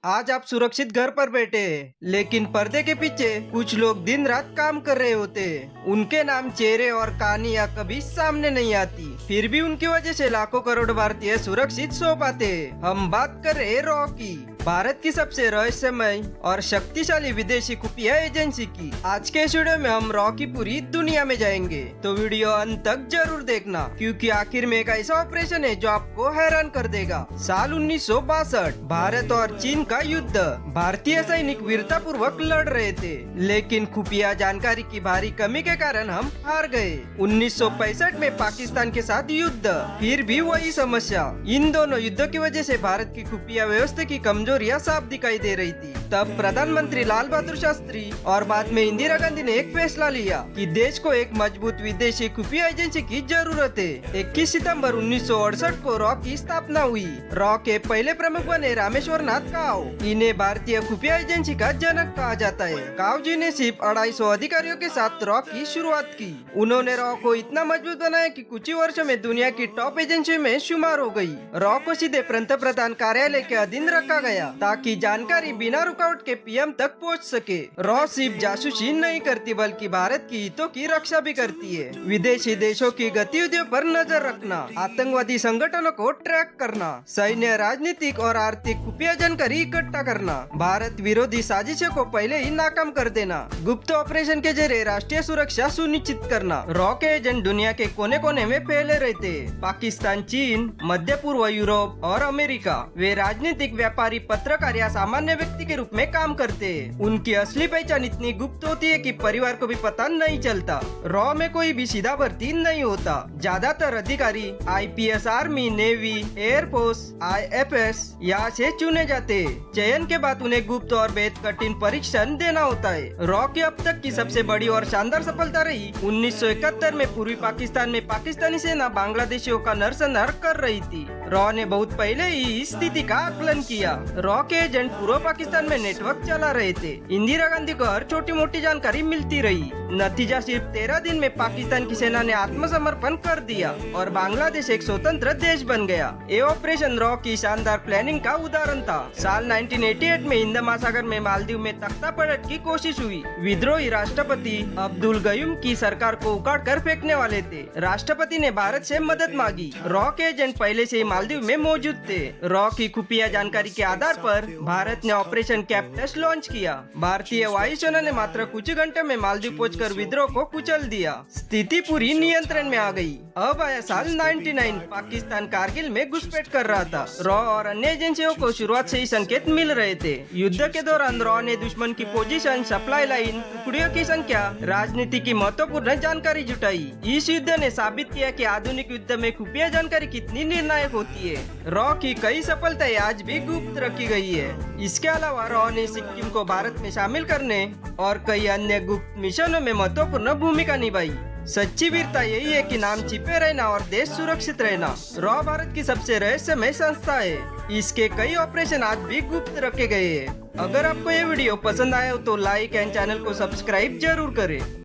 आज आप सुरक्षित घर पर बैठे हैं, लेकिन पर्दे के पीछे कुछ लोग दिन रात काम कर रहे होते हैं। उनके नाम, चेहरे और कहानियां कभी सामने नहीं आती, फिर भी उनकी वजह से लाखों करोड़ भारतीय सुरक्षित सो पाते हैं। हम बात कर रहे हैं रॉ की, भारत की सबसे रहस्यमय और शक्तिशाली विदेशी खुफिया एजेंसी की। आज के इस वीडियो में हम रॉ की पूरी दुनिया में जाएंगे, तो वीडियो अंत तक जरूर देखना, क्योंकि आखिर में एक ऐसा ऑपरेशन है जो आपको हैरान कर देगा। साल 1962, भारत और चीन का युद्ध। भारतीय सैनिक वीरता पूर्वक लड़ रहे थे, लेकिन खुफिया जानकारी की भारी कमी के कारण हम हार गए। 1965 में पाकिस्तान के साथ युद्ध, फिर भी वही समस्या। इन दोनों युद्धों की वजह से भारत की खुफिया व्यवस्था की कमजोरियां साफ दिखाई दे रही थी। तब प्रधानमंत्री लाल बहादुर शास्त्री और बाद में इंदिरा गांधी ने एक फैसला लिया कि देश को एक मजबूत विदेशी खुफिया एजेंसी की जरूरत है। 21 सितंबर 1968 को रॉ की स्थापना हुई। रॉ के पहले प्रमुख बने रामेश्वर नाथ काव। इन्हें भारतीय खुफिया एजेंसी का जनक कहा जाता है। काव जी ने सिर्फ 250 अधिकारियों के साथ रॉ की शुरुआत की। उन्होंने रॉ को इतना मजबूत बनाया कि कुछ ही वर्षों में दुनिया की टॉप एजेंसियों में शुमार हो गई। रॉ को सीधे पंतप्रधान कार्यालय के अधीन रखा गया, ताकि जानकारी बिना रुकावट के पीएम तक पहुंच सके। रॉ सिर्फ जासूसी नहीं करती, बल्कि भारत की हितों की रक्षा भी करती है। विदेशी देशों की गतिविधियों पर नजर रखना, आतंकवादी संगठनों को ट्रैक करना, सैन्य, राजनीतिक और आर्थिक खुफिया जानकारी इकट्ठा करना, भारत विरोधी साजिशों को पहले ही नाकाम कर देना, गुप्त ऑपरेशन के जरिए राष्ट्रीय सुरक्षा सुनिश्चित करना। रॉ के एजेंट दुनिया के कोने कोने में फैले रहते, पाकिस्तान, चीन, मध्य पूर्व, यूरोप और अमेरिका। वे राजनीतिक, व्यापारी, पत्रकार या सामान्य व्यक्ति के रूप में काम करते हैं। उनकी असली पहचान इतनी गुप्त होती है कि परिवार को भी पता नहीं चलता। रॉ में कोई भी सीधा भर्ती नहीं होता। ज्यादातर अधिकारी IPS, army, navy, air force, IFS यहाँ से चुने जाते हैं। चयन के बाद उन्हें गुप्त और बेहद कठिन परीक्षण देना होता है। रॉ की अब तक की सबसे बड़ी और शानदार सफलता रही 1971 में पूर्वी पाकिस्तान में पाकिस्तानी सेना बांग्लादेशियों का नरसंहार कर रही थी। रॉ ने बहुत पहले ही इस स्थिति का आकलन किया। रॉ के एजेंट पूर्व पाकिस्तान में नेटवर्क चला रहे थे। इंदिरा गांधी को हर छोटी मोटी जानकारी मिलती रही। नतीजा सिर्फ 13 दिन में पाकिस्तान की सेना ने आत्मसमर्पण कर दिया और बांग्लादेश एक स्वतंत्र देश बन गया। ये ऑपरेशन रॉ की शानदार प्लानिंग का उदाहरण था। साल 1988 में हिंद महासागर में मालदीव में तख्ता पलट की कोशिश हुई। विद्रोही राष्ट्रपति अब्दुल गयूम की सरकार को उखाड़ कर फेंकने वाले थे। राष्ट्रपति ने भारत से मदद मांगी। रॉ के एजेंट पहले से ही मालदीव में मौजूद थे। रॉ की खुफिया जानकारी के आधार पर भारत ने ऑपरेशन कैप्टस लॉन्च किया। भारतीय वायुसेना ने मात्र कुछ घंटे में मालदीव पहुंचकर विद्रोह को कुचल दिया। स्थिति पूरी नियंत्रण में आ गई। अब आया साल 99। पाकिस्तान कारगिल में घुसपैठ कर रहा था। रॉ और अन्य एजेंसियों को शुरुआत से ही संकेत मिल रहे थे। युद्ध के दौरान रॉ ने दुश्मन की पोजीशन, सप्लाई लाइन, टुकड़ियों की संख्या, राजनीति की महत्वपूर्ण जानकारी जुटाई। इस युद्ध ने साबित किया कि आधुनिक युद्ध में खुफिया जानकारी कितनी निर्णायक होती है। रॉ की कई सफलताएं आज भी गुप्त रखी गई है। इसके अलावा रॉ ने सिक्किम को भारत में शामिल करने और कई अन्य गुप्त मिशनों में महत्वपूर्ण भूमिका निभाई। सच्ची वीरता यही है कि नाम छिपे रहना और देश सुरक्षित रहना। रॉ भारत की सबसे रहस्यमय संस्था है। इसके कई ऑपरेशन आज भी गुप्त रखे गए हैं। अगर आपको ये वीडियो पसंद आया हो तो लाइक एंड चैनल को सब्सक्राइब जरूर करें।